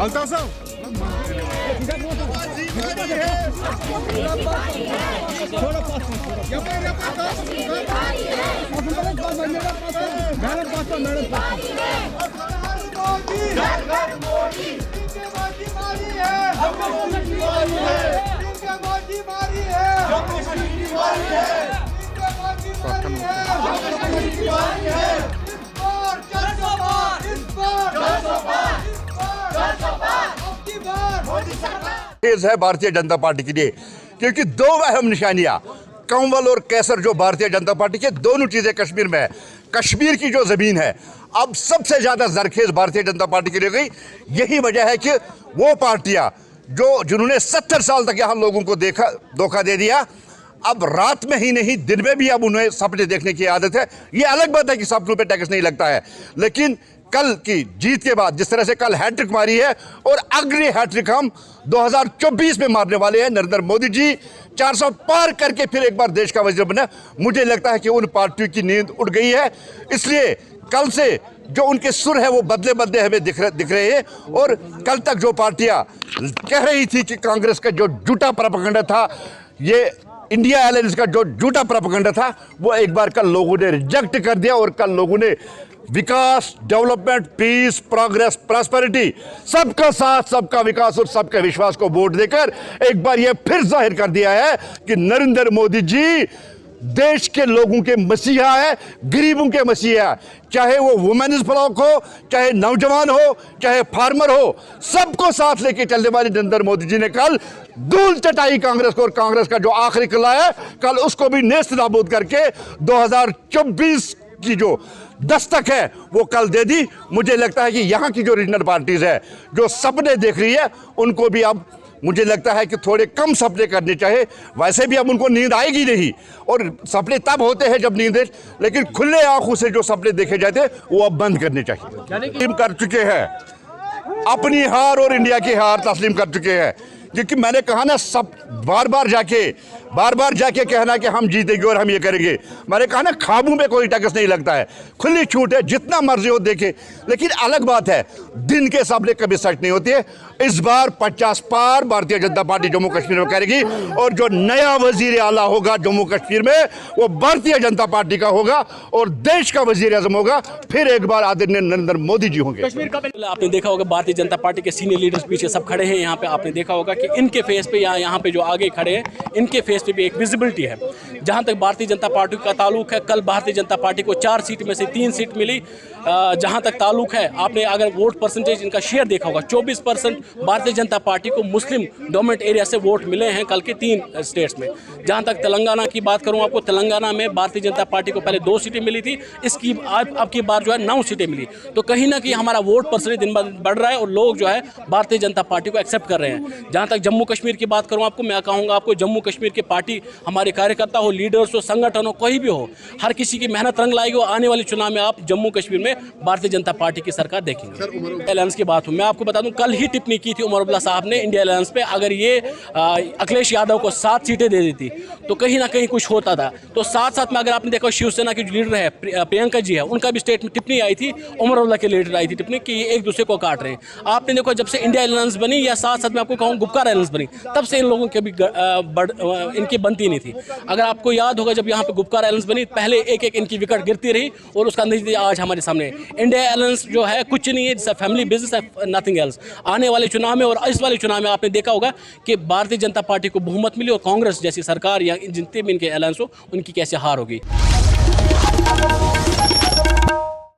अल्ताफ साहब है भारतीय जनता पार्टी के लिए, क्योंकि दो अहम निशानियां कंवल और कैसर जो भारतीय जनता पार्टी के दोनों चीजें कश्मीर में है। कश्मीर की जो जमीन है अब सबसे ज्यादा जरखेज भारतीय जनता पार्टी के लिए गई। यही वजह है कि वो पार्टियां जिन्होंने 70 साल तक यहां लोगों को धोखा दे दिया, अब रात में ही नहीं दिन में भी अब उन्हें सपने देखने की आदत है। ये अलग बात है कि सपनों पे टैक्स नहीं लगता है, लेकिन कल की जीत के बाद जिस तरह से कल हैट्रिक मारी है और अगली हैट्रिक हम 2024 में मारने वाले हैं। नरेंद्र मोदी जी 400 पार करके फिर एक बार देश का वजीर बना। मुझे लगता है कि उन पार्टियों की नींद उड़ गई है, इसलिए कल से जो उनके सुर है वो बदले बदले हमें दिख रहे हैं। और कल तक जो पार्टियां कह रही थी कि कांग्रेस का जो झूठा प्रोपेगेंडा था, ये इंडिया अलायंस का जो झूठा प्रोपेगेंडा था, वो एक बार कल लोगों ने रिजेक्ट कर दिया। और कल लोगों ने विकास, डेवलपमेंट, पीस, प्रोग्रेस, प्रॉस्पेरिटी, सबका साथ, सबका विकास और सबके विश्वास को वोट देकर एक बार यह फिर जाहिर कर दिया है कि नरेंद्र मोदी जी देश के लोगों के मसीहा है, गरीबों के मसीहा है। चाहे वो वुमेन्स ब्लॉक हो, चाहे नौजवान हो, चाहे फार्मर हो, सबको साथ लेके चलने वाले नरेंद्र मोदी जी ने कल धूल चटाई कांग्रेस को। और कांग्रेस का जो आखिरी किला है कल उसको भी नेस्त नाबूद करके 2024 की जो दस्तक है वो कल दे दी। मुझे लगता है कि यहाँ की जो रीजनल पार्टीज है जो सपने देख रही है, उनको भी अब मुझे लगता है कि थोड़े कम सपने करने चाहिए। वैसे भी अब उनको नींद आएगी नहीं, और सपने तब होते हैं जब नींद, लेकिन खुले आंखों से जो सपने देखे जाते हैं वो अब बंद करने चाहिए। तस्लीम कर चुके हैं अपनी हार और इंडिया की हार तस्लीम कर चुके हैं, क्योंकि मैंने कहा ना, सब बार बार जाके कहना कि हम जीतेंगे और हम ये करेंगे। मैंने कहा ना, ख्वाबों में कोई टैक्स नहीं लगता है, खुली छूट है, जितना मर्जी हो देखे। लेकिन अलग बात है, दिन के सपने कभी सच नहीं होती है। इस बार 50 पार भारतीय जनता पार्टी जम्मू कश्मीर में करेगी, और जो नया वजीर आला होगा जम्मू कश्मीर में वो भारतीय जनता पार्टी का होगा और देश का वजीर आजम होगा। फिर एक बार आदरणीय नरेंद्र मोदी जी होंगे। कश्मीर का आपने देखा होगा, भारतीय जनता पार्टी के सीनियर लीडर्स पीछे सब खड़े हैं। यहाँ पे आपने देखा होगा कि इनके फेस पे यहाँ पे जो आगे खड़े हैं, इनके फेस पे भी एक विजिबिलिटी है। जहाँ तक भारतीय जनता पार्टी का ताल्लुक है, कल भारतीय जनता पार्टी को 4 सीट में से 3 सीट मिली। जहाँ तक ताल्लुक है, आपने अगर वोट परसेंटेज इनका शेयर देखा होगा, 24% भारतीय जनता पार्टी को मुस्लिम डोमिनेट एरिया से वोट मिले हैं कल के 3 स्टेट्स में। जहाँ तक तेलंगाना की बात करूँ आपको, तेलंगाना में भारतीय जनता पार्टी को पहले 2 सीटें मिली थी, इसकी अब की बार जो है 9 सीटें मिली। तो कहीं ना कहीं हमारा वोट परसेंटेज दिन ब दिन बढ़ रहा है और लोग जो है भारतीय जनता पार्टी को एक्सेप्ट कर रहे हैं। जहाँ तक जम्मू कश्मीर की बात करूँ आपको, मैं कहूँगा आपको, जम्मू कश्मीर की पार्टी, हमारे कार्यकर्ता हो, लीडर्स हो, संगठन हो, कोई भी हो, हर किसी की मेहनत रंग लाएगी। और आने वाले चुनाव में आप जम्मू कश्मीर में भारतीय जनता पार्टी की सरकार देखेंगे। अलायंस की बात हो, मैं आपको बता दूं, कल ही टिप्पणी की थी उमर अब्दुल्ला साहब ने इंडिया अलायंस पे, अगर ये अखिलेश यादव को 7 सीटें दे देती तो कहीं ना कहीं कुछ होता था। तो साथ साथ में अगर आपने देखा, शिवसेना की जो लीडर है प्रियंका जी है, उनका भी स्टेट में टिप्पणी आई थी, उमर अब्दुल्ला के लीडर आई थी टिप्पणी कि ये एक दूसरे को काट रहे हैं। आपने देखो, जब से इंडिया अलायंस बनी, या साथ साथ में आपको कहूँ गुपकार अलायंस बनी, तब से इन लोगों के भी इनकी बनती नहीं थी। अगर आपको याद होगा, जब यहाँ पे गुपकार अलायंस बनी, पहले एक एक इनकी विकेट गिरती रही और उसका नतीजा आज हमारे सामने। इंडिया अलायंस जो है कुछ नहीं है, इट्स अ फैमिली बिजनेस है, नथिंग एल्स। आने वाले चुनाव में और इस वाले चुनाव में आपने देखा होगा कि भारतीय जनता पार्टी को बहुमत मिली और कांग्रेस जैसी सरकार या जितने भी इनके अलायंस हो, उनकी कैसे हार होगी।